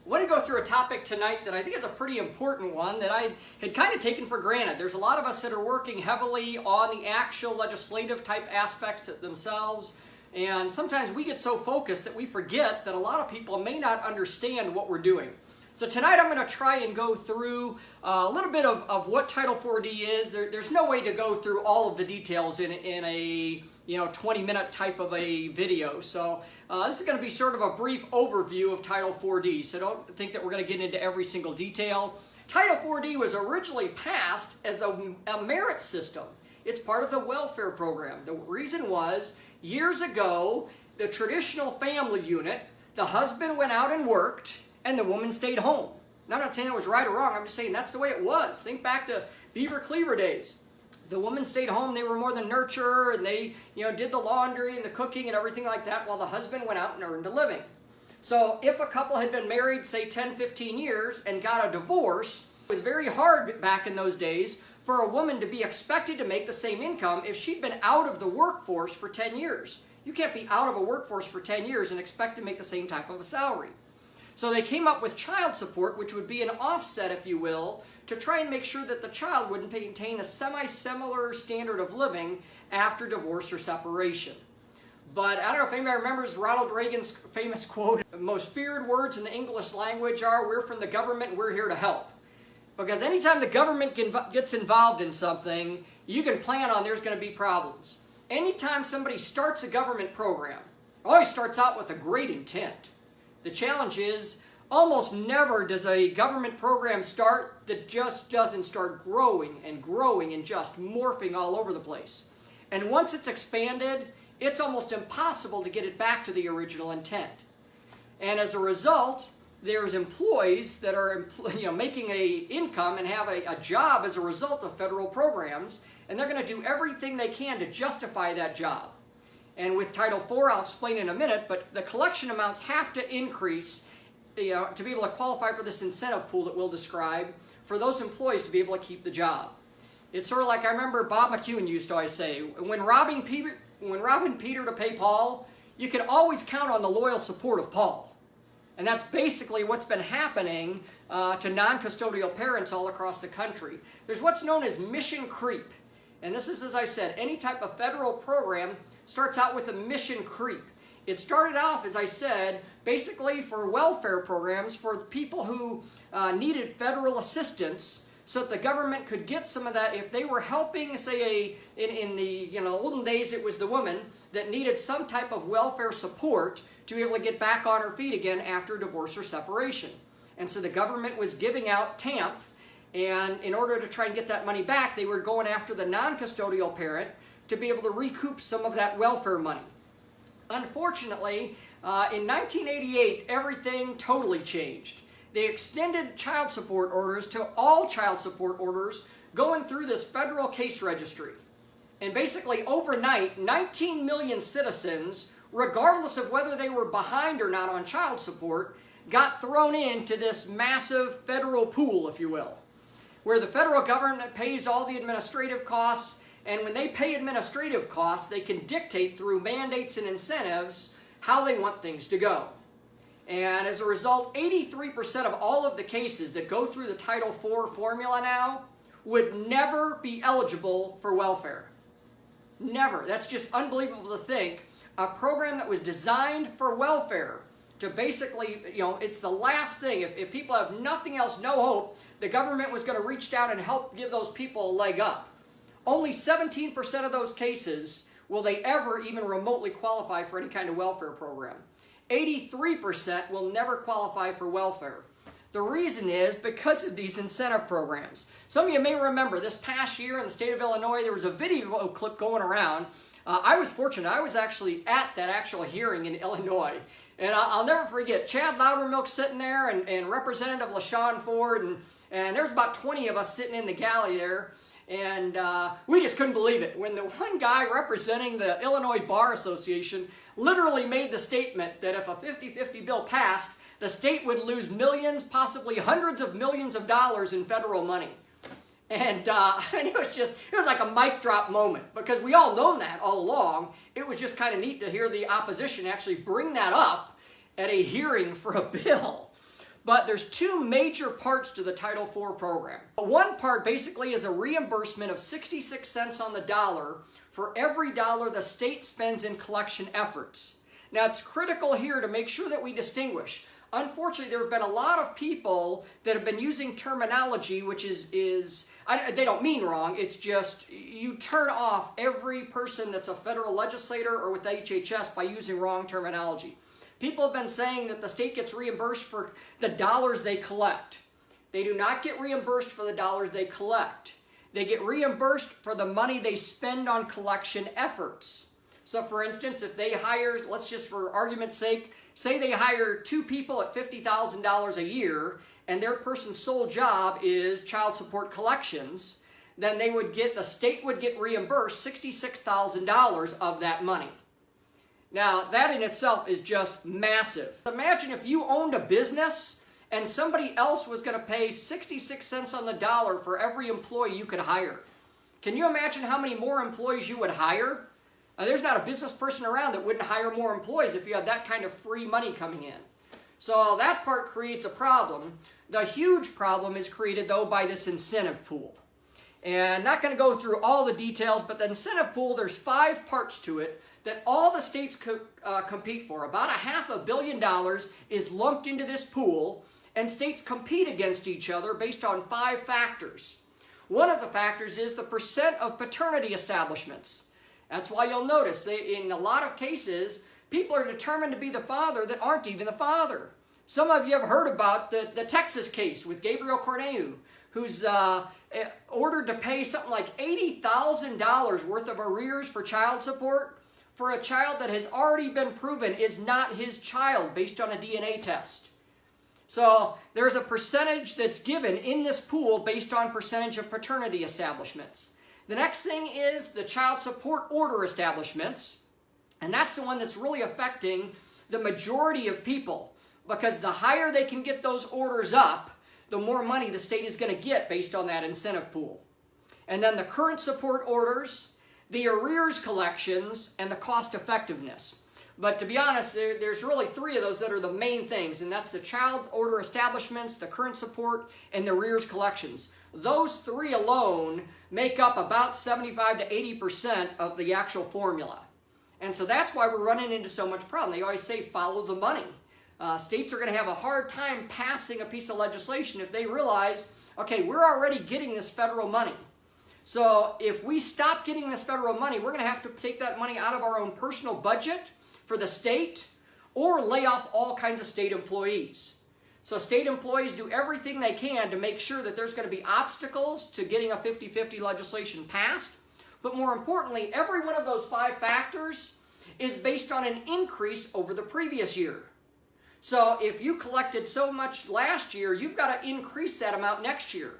I want to go through a topic tonight that I think is a pretty important one that I had kind of taken for granted. There's a lot of us that are working heavily on the actual legislative type aspects themselves, and sometimes we get so focused that we forget that a lot of people may not understand what we're doing. So tonight I'm going to try and go through a little bit of what Title 4D is. There's no way to go through all of the details in a 20-minute type of a video. So this is going to be sort of a brief overview of Title 4D. So don't think that we're going to get into every single detail. Title 4D was originally passed as a merit system. It's part of the welfare program. The reason was, years ago, the traditional family unit, the husband went out and worked, and the woman stayed home. Now, I'm not saying it was right or wrong. I'm just saying that's the way it was. Think back to Beaver Cleaver days. The woman stayed home. They were more the nurturer, and they did the laundry and the cooking and everything like that, while the husband went out and earned a living. So if a couple had been married, say 10, 15 years and got a divorce, it was very hard back in those days for a woman to be expected to make the same income if she'd been out of the workforce for 10 years. You can't be out of a workforce for 10 years and expect to make the same type of a salary. So they came up with child support, which would be an offset, if you will, to try and make sure that the child would maintain a semi-similar standard of living after divorce or separation. But I don't know if anybody remembers Ronald Reagan's famous quote, "The most feared words in the English language are, 'We're from the government and we're here to help.'" Because anytime the government gets involved in something, you can plan on there's going to be problems. Anytime somebody starts a government program, it always starts out with a great intent. The challenge is, almost never does a government program start that just doesn't start growing and growing and just morphing all over the place. And once it's expanded, it's almost impossible to get it back to the original intent. And as a result, there's employees that are making an income and have a job as a result of federal programs, and they're going to do everything they can to justify that job. And with Title IV, I'll explain in a minute, but the collection amounts have to increase to be able to qualify for this incentive pool that we'll describe for those employees to be able to keep the job. It's sort of like I remember Bob McEwen used to always say, when robbing Peter to pay Paul, you can always count on the loyal support of Paul. And that's basically what's been happening to non-custodial parents all across the country. There's what's known as mission creep. And this is, as I said, any type of federal program starts out with a mission creep. It started off, as I said, basically for welfare programs for people who needed federal assistance so that the government could get some of that. If they were helping, say, in the olden days, it was the woman that needed some type of welfare support to be able to get back on her feet again after divorce or separation. And so the government was giving out TAMF, and in order to try and get that money back, they were going after the non-custodial parent to be able to recoup some of that welfare money. Unfortunately, in 1988, everything totally changed. They extended child support orders to all child support orders going through this federal case registry. And basically overnight, 19 million citizens, regardless of whether they were behind or not on child support, got thrown into this massive federal pool, if you will, where the federal government pays all the administrative costs. And when they pay administrative costs, they can dictate through mandates and incentives how they want things to go. And as a result, 83% of all of the cases that go through the Title IV formula now would never be eligible for welfare. Never. That's just unbelievable to think. A program that was designed for welfare to basically, it's the last thing. If people have nothing else, no hope, the government was going to reach down and help give those people a leg up. Only 17% of those cases will they ever even remotely qualify for any kind of welfare program. 83% will never qualify for welfare. The reason is because of these incentive programs. Some of you may remember this past year in the state of Illinois, there was a video clip going around. I was fortunate. I was actually at that actual hearing in Illinois. And I'll never forget, Chad Loudermilk sitting there and Representative LaShawn Ford, and there's about 20 of us sitting in the galley there. And we just couldn't believe it when the one guy representing the Illinois Bar Association literally made the statement that if a 50-50 bill passed, the state would lose millions, possibly hundreds of millions of dollars in federal money. And it was like a mic drop moment, because we all known that all along. It was just kind of neat to hear the opposition actually bring that up at a hearing for a bill. But there's two major parts to the Title IV program. One part basically is a reimbursement of 66 cents on the dollar for every dollar the state spends in collection efforts. Now, it's critical here to make sure that we distinguish. Unfortunately, there have been a lot of people that have been using terminology which they don't mean wrong, it's just you turn off every person that's a federal legislator or with HHS by using wrong terminology. People have been saying that the state gets reimbursed for the dollars they collect. They do not get reimbursed for the dollars they collect. They get reimbursed for the money they spend on collection efforts. So for instance, if they hire, let's just for argument's sake, say they hire 2 people at $50,000 a year, and their person's sole job is child support collections, then the state would get reimbursed $66,000 of that money. Now, that in itself is just massive. Imagine if you owned a business and somebody else was going to pay 66 cents on the dollar for every employee you could hire. Can you imagine how many more employees you would hire? There's not a business person around that wouldn't hire more employees if you had that kind of free money coming in. So that part creates a problem. The huge problem is created, though, by this incentive pool. And I'm not going to go through all the details, but the incentive pool, there's 5 parts to it that all the states compete for. About $500 million is lumped into this pool, and states compete against each other based on 5 factors. One of the factors is the percent of paternity establishments. That's why you'll notice in a lot of cases, people are determined to be the father that aren't even the father. Some of you have heard about the Texas case with Gabriel Corneu, who's ordered to pay something like $80,000 worth of arrears for child support for a child that has already been proven is not his child based on a DNA test. So there's a percentage that's given in this pool based on percentage of paternity establishments. The next thing is the child support order establishments, and that's the one that's really affecting the majority of people, because the higher they can get those orders up, the more money the state is going to get based on that incentive pool. And then the current support orders, the arrears collections, and the cost effectiveness. But to be honest, there's really 3 of those that are the main things, and that's the child order establishments, the current support, and the arrears collections. Those 3 alone make up about 75 to 80% of the actual formula. And so that's why we're running into so much problem. They always say follow the money. States are going to have a hard time passing a piece of legislation if they realize, okay, we're already getting this federal money. So if we stop getting this federal money, we're going to have to take that money out of our own personal budget for the state or lay off all kinds of state employees. So state employees do everything they can to make sure that there's going to be obstacles to getting a 50-50 legislation passed. But more importantly, every one of those 5 factors is based on an increase over the previous year. So if you collected so much last year, you've got to increase that amount next year.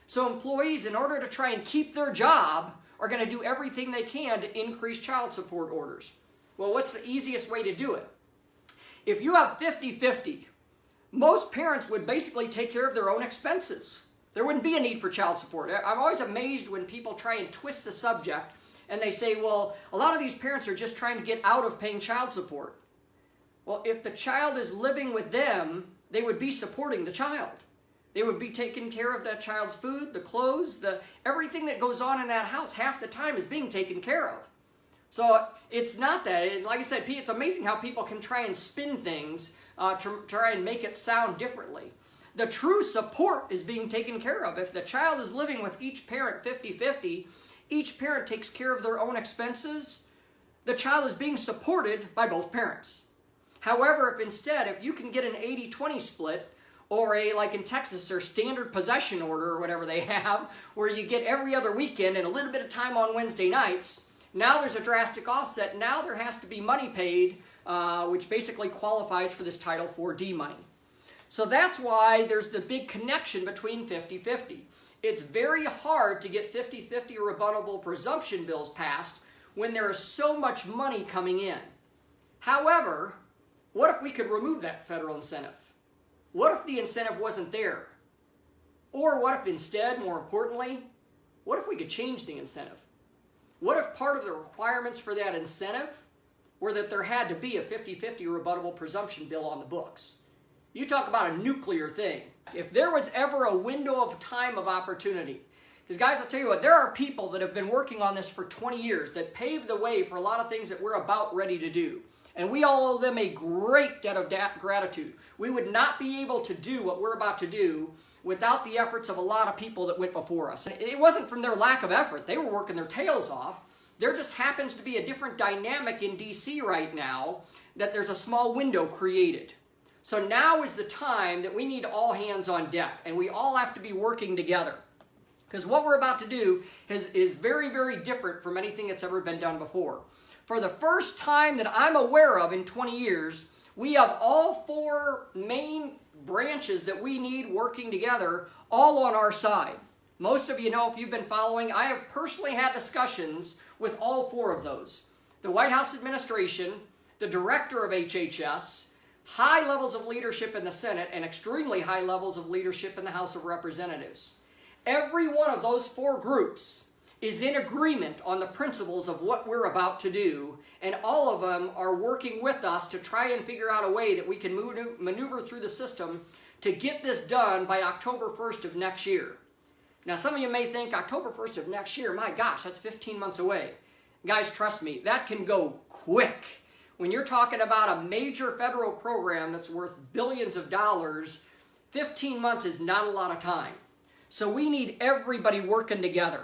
So employees, in order to try and keep their job, are going to do everything they can to increase child support orders. Well, what's the easiest way to do it? If you have 50-50, most parents would basically take care of their own expenses. There wouldn't be a need for child support. I'm always amazed when people try and twist the subject and they say, well, a lot of these parents are just trying to get out of paying child support. Well, if the child is living with them, they would be supporting the child. They would be taking care of that child's food, the clothes, everything that goes on in that house half the time is being taken care of. So it's not that. Like I said, it's amazing how people can try and spin things to try and make it sound differently. The true support is being taken care of. If the child is living with each parent 50-50, each parent takes care of their own expenses, the child is being supported by both parents. However, if you can get an 80-20 split, or like in Texas, their standard possession order or whatever they have, where you get every other weekend and a little bit of time on Wednesday nights, now there's a drastic offset. Now there has to be money paid, which basically qualifies for this Title IV money. So that's why there's the big connection between 50-50. It's very hard to get 50-50 rebuttable presumption bills passed when there is so much money coming in. However, what if we could remove that federal incentive? What if the incentive wasn't there? Or what if instead, more importantly, what if we could change the incentive? What if part of the requirements for that incentive were that there had to be a 50-50 rebuttable presumption bill on the books? You talk about a nuclear thing. If there was ever a window of time of opportunity, because guys, I'll tell you what, there are people that have been working on this for 20 years that paved the way for a lot of things that we're about ready to do. And we all owe them a great debt of gratitude. We would not be able to do what we're about to do without the efforts of a lot of people that went before us. It wasn't from their lack of effort. They were working their tails off. There just happens to be a different dynamic in DC right now that there's a small window created. So now is the time that we need all hands on deck, and we all have to be working together. Because what we're about to do is very, very different from anything that's ever been done before. For the first time that I'm aware of in 20 years, we have all four main branches that we need working together all on our side. Most of you know, if you've been following, I have personally had discussions with all four of those. The White House administration, the director of HHS, high levels of leadership in the Senate, and extremely high levels of leadership in the House of Representatives. Every one of those four groups is in agreement on the principles of what we're about to do, and all of them are working with us to try and figure out a way that we can maneuver through the system to get this done by October 1st of next year. Now, some of you may think October 1st of next year, my gosh, that's 15 months away. Guys, trust me, that can go quick. When you're talking about a major federal program that's worth billions of dollars, 15 months is not a lot of time. So we need everybody working together.